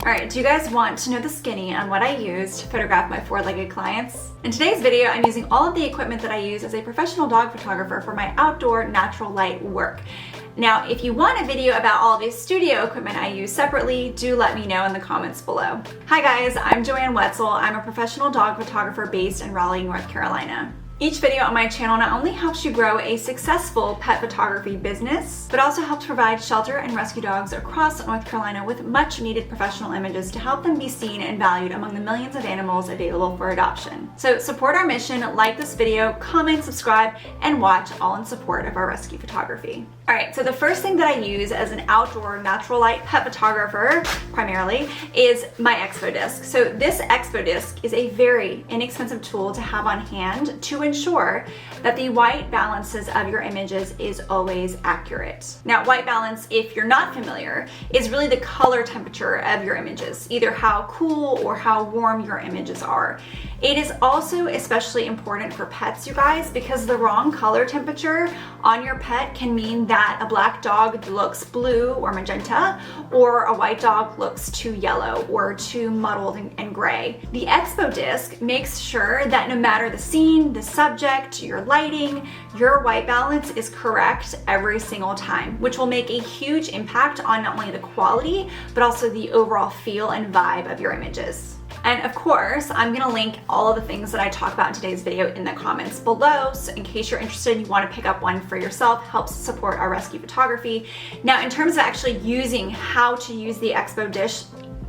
Alright, do you guys want to know the skinny on what I use to photograph my four-legged clients? In today's video, I'm using all of the equipment that I use as a professional dog photographer for my outdoor natural light work. Now, if you want a video about all of the studio equipment I use separately, do let me know in the comments below. Hi guys, I'm Joanne. I'm a professional dog photographer based in Raleigh, North Carolina. Each video on my channel not only helps you grow a successful pet photography business, but also helps provide shelter and rescue dogs across North Carolina with much needed professional images to help them be seen and valued among the millions of animals available for adoption. So support our mission, like this video, comment, subscribe, and watch, all in support of our rescue photography. Alright, so the first thing that I use as an outdoor natural light pet photographer, primarily, is my Expo Disc. So this Expo Disc is a very inexpensive tool to have on hand to ensure that the white balances of your images is always accurate. Now, white balance, if you're not familiar, is really the color temperature of your images, either how cool or how warm your images are. It is also especially important for pets, you guys, because the wrong color temperature on your pet can mean that a black dog looks blue or magenta, or a white dog looks too yellow or too muddled and gray. The Expo Disc makes sure that no matter the scene, the subject, your lighting, your white balance is correct every single time, which will make a huge impact on not only the quality, but also the overall feel and vibe of your images. And of course, I'm gonna link all of the things that I talk about in today's video in the comments below, so in case you're interested and you wanna pick up one for yourself, helps support our rescue photography. Now, in terms of actually using how to use the Expo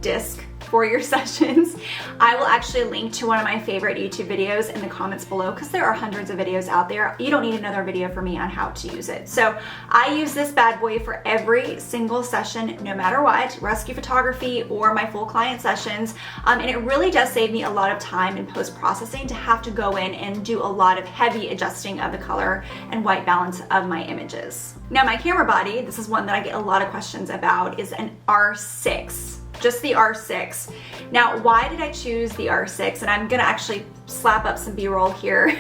Disc for your sessions, I will actually link to one of my favorite YouTube videos in the comments below, because there are hundreds of videos out there. You don't need another video from me on how to use it. So I use this bad boy for every single session, no matter what, rescue photography or my full client sessions. And it really does save me a lot of time in post-processing to have to go in and do a lot of heavy adjusting of the color and white balance of my images. Now, my camera body, this is one that I get a lot of questions about, is an R6. Just the R6. Now, why did I choose the R6? And I'm gonna actually slap up some B-roll here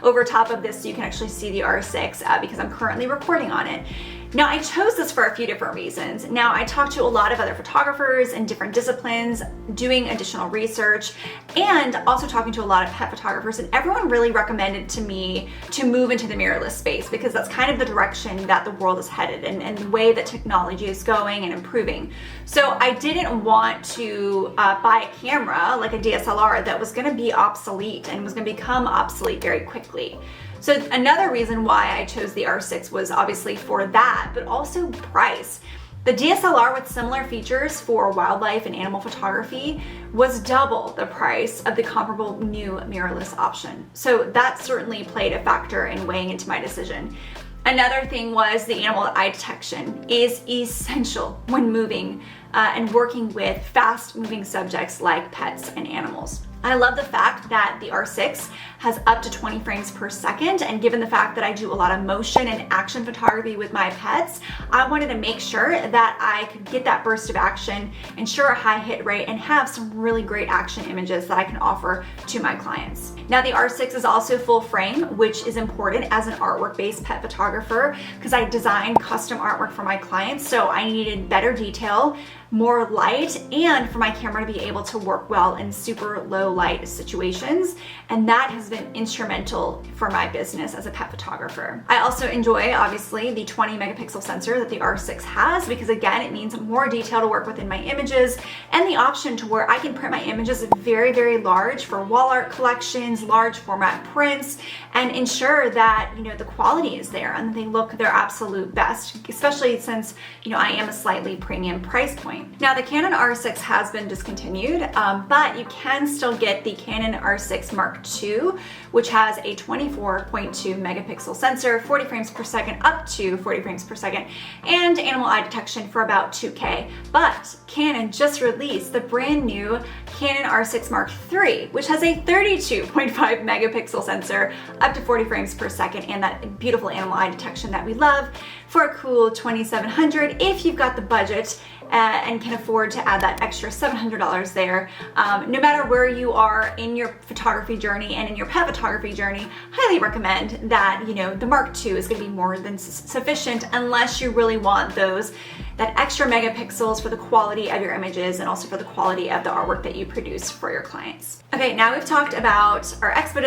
over top of this so you can actually see the R6 because I'm currently recording on it. Now, I chose this for a few different reasons. Now, I talked to a lot of other photographers in different disciplines, doing additional research, and also talking to a lot of pet photographers, and everyone really recommended to me to move into the mirrorless space, because that's kind of the direction that the world is headed and the way that technology is going and improving. So I didn't want to buy a camera like a DSLR that was gonna be obsolete and was gonna become obsolete very quickly. So another reason why I chose the R6 was obviously for that, but also price. The DSLR with similar features for wildlife and animal photography was double the price of the comparable new mirrorless option. So that certainly played a factor in weighing into my decision. Another thing was the animal eye detection is essential when moving and working with fast moving subjects like pets and animals. I love the fact that the R6 has up to 20 frames per second, and given the fact that I do a lot of motion and action photography with my pets, I wanted to make sure that I could get that burst of action, ensure a high hit rate, and have some really great action images that I can offer to my clients. Now, the R6 is also full frame, which is important as an artwork-based pet photographer, because I design custom artwork for my clients, so I needed better detail, more light, and for my camera to be able to work well in super low light situations, and that has been instrumental for my business as a pet photographer. I also enjoy, obviously, the 20 megapixel sensor that the R6 has, because again, it means more detail to work with in my images, and the option to where I can print my images very, very large for wall art collections, large format prints, and ensure that, you know, the quality is there and they look their absolute best, especially since, you know, I am a slightly premium price point. Now, the Canon R6 has been discontinued, but you can still get the Canon R6 Mark II, which has a 24.2 megapixel sensor, 40 frames per second, up to 40 frames per second, and animal eye detection for about 2K. But Canon just released the brand new Canon R6 Mark III, which has a 32.5 megapixel sensor, up to 40 frames per second, and that beautiful animal eye detection that we love, for a cool $2,700 if you've got the budget and can afford to add that extra $700 there. No matter where you are in your photography journey and in your pet photography journey, highly recommend that, you know, the Mark II is gonna be more than sufficient, unless you really want those that extra megapixels for the quality of your images and also for the quality of the artwork that you produce for your clients. Okay, now we've talked about our Expo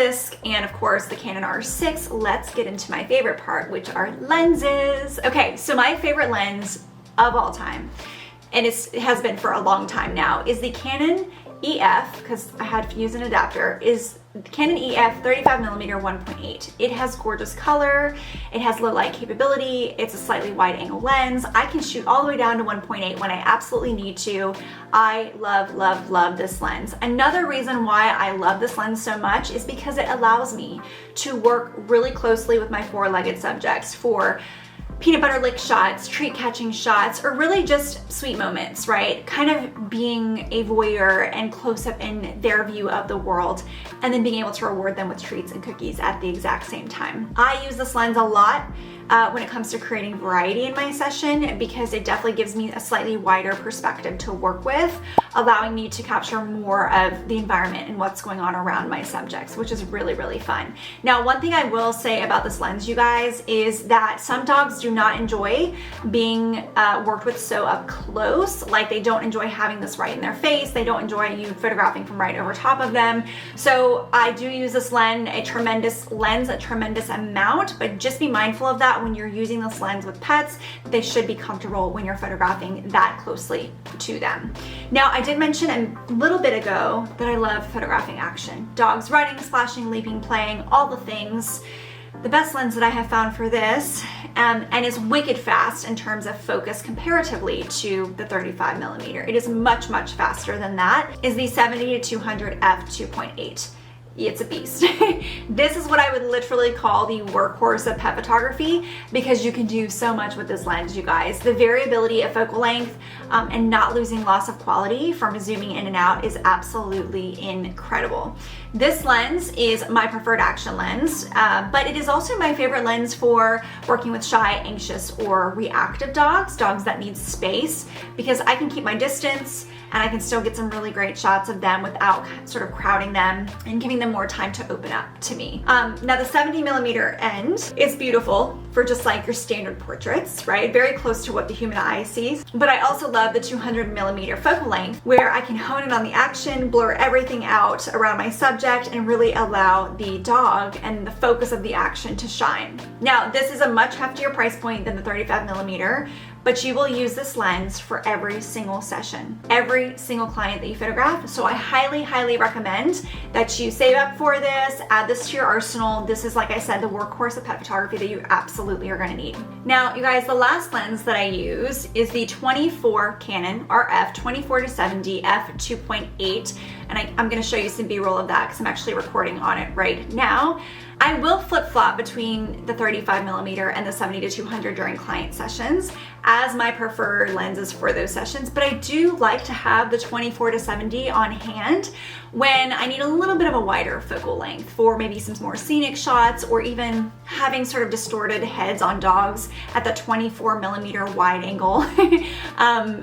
and of course the Canon R6. Let's get into my favorite part, which are lenses. Okay, so my favorite lens of all time, and it has been for a long time now, is the Canon EF, because I had to use an adapter, is the Canon EF 35mm 1.8. It has gorgeous color, it has low light capability, it's a slightly wide angle lens. I can shoot all the way down to 1.8 when I absolutely need to. I love, love, love this lens. Another reason why I love this lens so much is because it allows me to work really closely with my four-legged subjects for peanut butter lick shots, treat catching shots, or really just sweet moments, right? Kind of being a voyeur and close up in their view of the world, and then being able to reward them with treats and cookies at the exact same time. I use this lens a lot when it comes to creating variety in my session, because it definitely gives me a slightly wider perspective to work with, allowing me to capture more of the environment and what's going on around my subjects, which is really, really fun. Now, one thing I will say about this lens, you guys, is that some dogs do not enjoy being worked with so up close. Like, they don't enjoy having this right in their face. They don't enjoy you photographing from right over top of them. So I do use this lens a tremendous amount, but just be mindful of that when you're using this lens with pets. They should be comfortable when you're photographing that closely to them. Now, I did mention a little bit ago that I love photographing action. Dogs running, splashing, leaping, playing, all the things. The best lens that I have found for this, and is wicked fast in terms of focus comparatively to the 35mm. It is much, much faster than that, is the 70-200 f2.8. It's a beast. This is what I would literally call the workhorse of pet photography, because you can do so much with this lens, you guys. The variability of focal length and not losing loss of quality from zooming in and out is absolutely incredible. This lens is my preferred action lens, but it is also my favorite lens for working with shy, anxious, or reactive dogs that need space, because I can keep my distance and I can still get some really great shots of them without sort of crowding them and giving them more time to open up to me. Now, the 70mm end is beautiful for just like your standard portraits, right? Very close to what the human eye sees. But I also love the 200mm focal length, where I can hone in on the action, blur everything out around my subject, and really allow the dog and the focus of the action to shine. Now, this is a much heftier price point than the 35mm, but you will use this lens for every single session, every single client that you photograph. So I highly, highly recommend that you save up for this, add this to your arsenal. This is, like I said, the workhorse of pet photography that you absolutely are gonna need. Now, you guys, the last lens that I use is the 24 Canon RF 24-70 f2.8, and I'm gonna show you some B-roll of that because I'm actually recording on it right now. I will flip-flop between the 35mm and the 70-200 during client sessions as my preferred lenses for those sessions, but I do like to have the 24-70 on hand when I need a little bit of a wider focal length for maybe some more scenic shots, or even having sort of distorted heads on dogs at the 24mm wide angle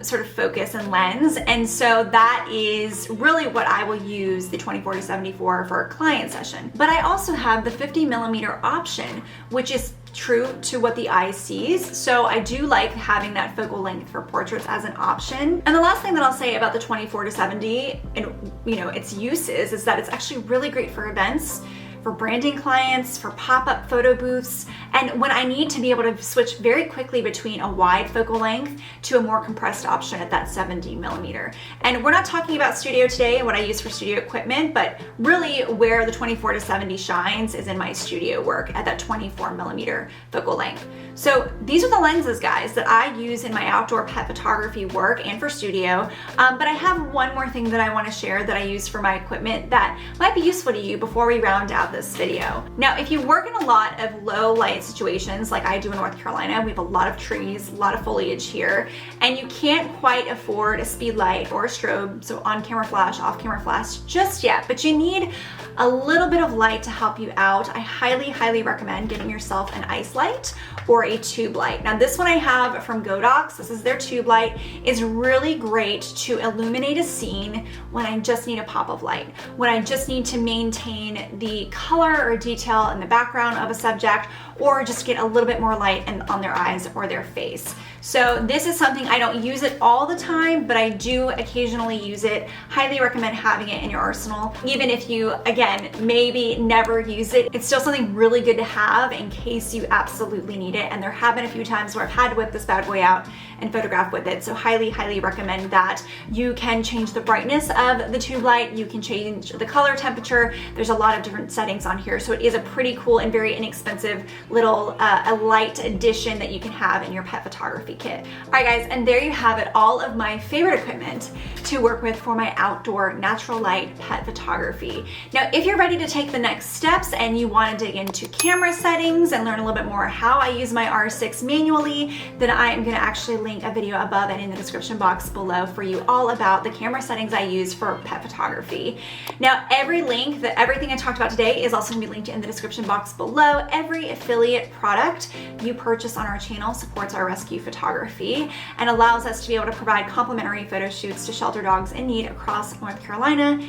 sort of focus and lens. And so that is really what I will use the 24-70 for a client session. But I also have the 50mm option, which is true to what the eye sees. So I do like having that focal length for portraits as an option. And the last thing that I'll say about the 24-70 and its uses is that it's actually really great for events, for branding clients, for pop-up photo booths, and when I need to be able to switch very quickly between a wide focal length to a more compressed option at that 70mm. And we're not talking about studio today and what I use for studio equipment, but really where the 24-70 shines is in my studio work at that 24mm focal length. So these are the lenses, guys, that I use in my outdoor pet photography work and for studio. But I have one more thing that I want to share that I use for my equipment that might be useful to you before we round out this video. Now, if you work in a lot of low light situations like I do in North Carolina, we have a lot of trees, a lot of foliage here, and you can't quite afford a speed light or a strobe, so on-camera flash, off-camera flash just yet, but you need a little bit of light to help you out. I highly, highly recommend getting yourself an ice light or a tube light. Now, this one I have from Godox, this is their tube light, is really great to illuminate a scene when I just need a pop of light, when I just need to maintain the color or detail in the background of a subject, or just get a little bit more light on their eyes or their face. So this is something, I don't use it all the time, but I do occasionally use it. Highly recommend having it in your arsenal. Even if you, again, maybe never use it, it's still something really good to have in case you absolutely need it. And there have been a few times where I've had to whip this bad boy out and photograph with it. So highly recommend that. You can change the brightness of the tube light. You can change the color temperature. There's a lot of different settings on here. So it is a pretty cool and very inexpensive little a light addition that you can have in your pet photography kit. All right guys, and there you have it, all of my favorite equipment to work with for my outdoor natural light pet photography. Now, if you're ready to take the next steps and you want to dig into camera settings and learn a little bit more how I use my R6 manually, then I am going to actually link a video above and in the description box below for you all about the camera settings I use for pet photography. Now, every link, everything I talked about today is also going to be linked in the description box below. Every affiliate product you purchase on our channel supports our rescue photography and allows us to be able to provide complimentary photo shoots to shelter dogs in need across North Carolina.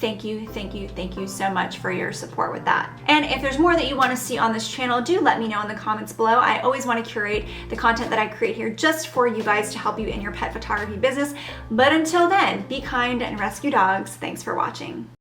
Thank you so much for your support with that. And if there's more that you want to see on this channel, do let me know in the comments below. I always want to curate the content that I create here just for you guys to help you in your pet photography business. But until then, be kind and rescue dogs. Thanks for watching.